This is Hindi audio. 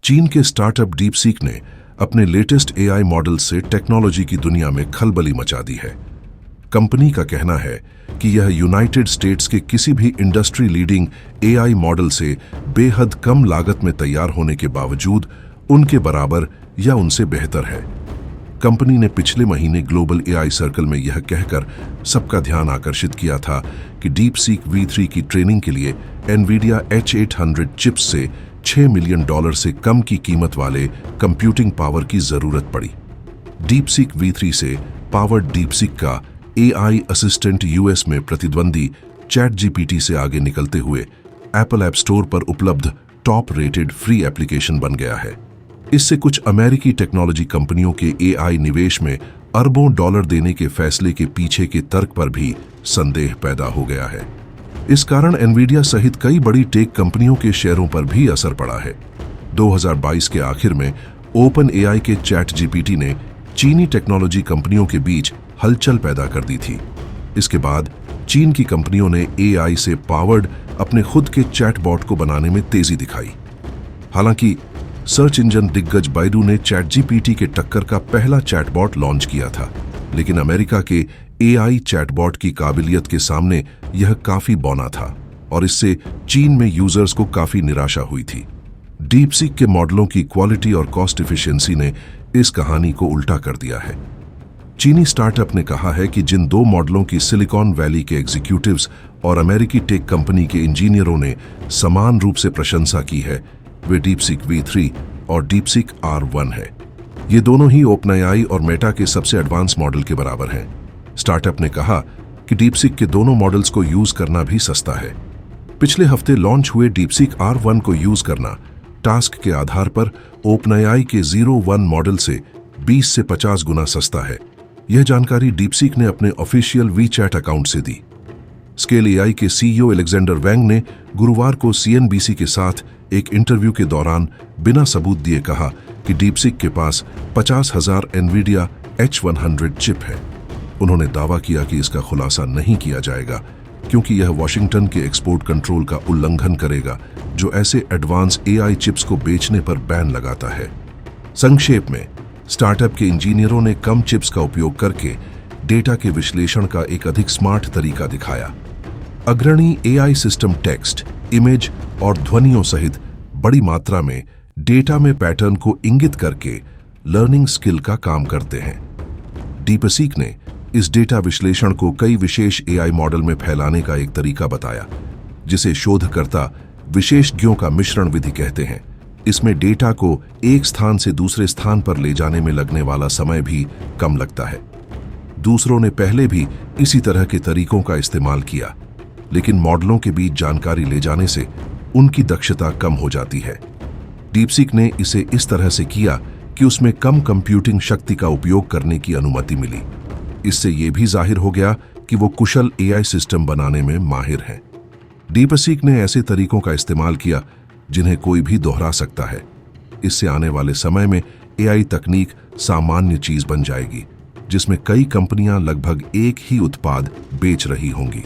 चीन के स्टार्टअप डीपसीक ने अपने लेटेस्ट एआई मॉडल से टेक्नोलॉजी की दुनिया में खलबली मचा दी है। कंपनी का कहना है कि यह यूनाइटेड स्टेट्स के किसी भी इंडस्ट्री लीडिंग एआई मॉडल से बेहद कम लागत में तैयार होने के बावजूद उनके बराबर या उनसे बेहतर है। कंपनी ने पिछले महीने ग्लोबल एआई सर्कल में यह कहकर सबका ध्यान आकर्षित किया था कि डीपसीक V3 की ट्रेनिंग के लिए एनवीडिया H800 चिप्स से $6 मिलियन से कम की कीमत वाले कंप्यूटिंग पावर की जरूरत पड़ी। डीपसीक V3 से पावर्ड डीपसीक का एआई असिस्टेंट यूएस में प्रतिद्वंदी ChatGPT से आगे निकलते हुए एप्पल ऐप स्टोर पर उपलब्ध टॉप रेटेड फ्री एप्लीकेशन बन गया है। इससे कुछ अमेरिकी टेक्नोलॉजी कंपनियों के एआई निवेश में अरबों डॉलर देने के फैसले के पीछे के तर्क पर भी संदेह पैदा हो गया है। इस कारण एनवीडिया सहित कई बड़ी टेक कंपनियों के शेयरों पर भी असर पड़ा है। 2022 के आखिर में ओपन एआई के ChatGPT ने चीनी टेक्नोलॉजी कंपनियों के बीच हलचल पैदा कर दी थी। इसके बाद चीन की कंपनियों ने एआई से पावर्ड अपने खुद के चैटबॉट को बनाने में तेजी दिखाई। हालांकि सर्च इंजन दिग्गज बाइडू ने ChatGPT के टक्कर का पहला चैटबॉट लॉन्च किया था, लेकिन अमेरिका के एआई चैटबॉट की काबिलियत के सामने यह काफी बौना था और इससे चीन में यूजर्स को काफी निराशा हुई थी। डीपसीक के मॉडलों की क्वालिटी और कॉस्ट एफिशिएंसी ने इस कहानी को उल्टा कर दिया है। चीनी स्टार्टअप ने कहा है कि जिन दो मॉडलों की सिलिकॉन वैली के एग्जीक्यूटिव्स और अमेरिकी टेक कंपनी के इंजीनियरों ने समान रूप से प्रशंसा की है, वे डीपसीक V3 और डीपसीक R1 है। ये दोनों ही ओपनएआई और मेटा के सबसे एडवांस मॉडल के बराबर हैं। स्टार्टअप ने कहा कि डीपसीक के दोनों मॉडल्स को यूज करना भी सस्ता है। पिछले हफ्ते लॉन्च हुए डीपसीक R1 को यूज करना टास्क के आधार पर ओपनएआई के 01 मॉडल से 20 से 50 गुना सस्ता है। यह जानकारी डीपसीक ने अपने ऑफिशियल WeChat अकाउंट से दी। स्केल एआई के CEO एलेक्जेंडर वैंग ने गुरुवार को CNBC के साथ एक इंटरव्यू के दौरान बिना सबूत दिए कहा कि डीपसीक के पास 50,000 एनवीडिया H100 चिप है। उन्होंने दावा किया कि इसका खुलासा नहीं किया जाएगा क्योंकि यह वॉशिंगटन के एक्सपोर्ट कंट्रोल का उल्लंघन करेगा, जो ऐसे एडवांस एआई चिप्स को बेचने पर बैन लगाता है। संक्षेप में, स्टार्टअप के इंजीनियरों ने कम चिप्स का उपयोग करके डेटा के विश्लेषण का एक अधिक स्मार्ट तरीका दिखाया। अग्रणी एआई सिस्टम टेक्स्ट, इमेज और ध्वनियों सहित बड़ी मात्रा में डेटा में पैटर्न को इंगित करके लर्निंग स्किल का काम करते हैं। डीपसीक ने इस डेटा विश्लेषण को कई विशेष एआई मॉडल में फैलाने का एक तरीका बताया, जिसे शोधकर्ता विशेषज्ञों का मिश्रण विधि कहते हैं। इसमें डेटा को एक स्थान से दूसरे स्थान पर ले जाने में लगने वाला समय भी कम लगता है। दूसरों ने पहले भी इसी तरह के तरीकों का इस्तेमाल किया, लेकिन मॉडलों के बीच जानकारी ले जाने से उनकी दक्षता कम हो जाती है। डीपसीक ने इसे इस तरह से किया कि उसमें कम कंप्यूटिंग शक्ति का उपयोग करने की अनुमति मिली। इससे यह भी जाहिर हो गया कि वो कुशल एआई सिस्टम बनाने में माहिर हैं। डीपसीक ने ऐसे तरीकों का इस्तेमाल किया जिन्हें कोई भी दोहरा सकता है। इससे आने वाले समय में एआई तकनीक सामान्य चीज बन जाएगी, जिसमें कई कंपनियां लगभग एक ही उत्पाद बेच रही होंगी।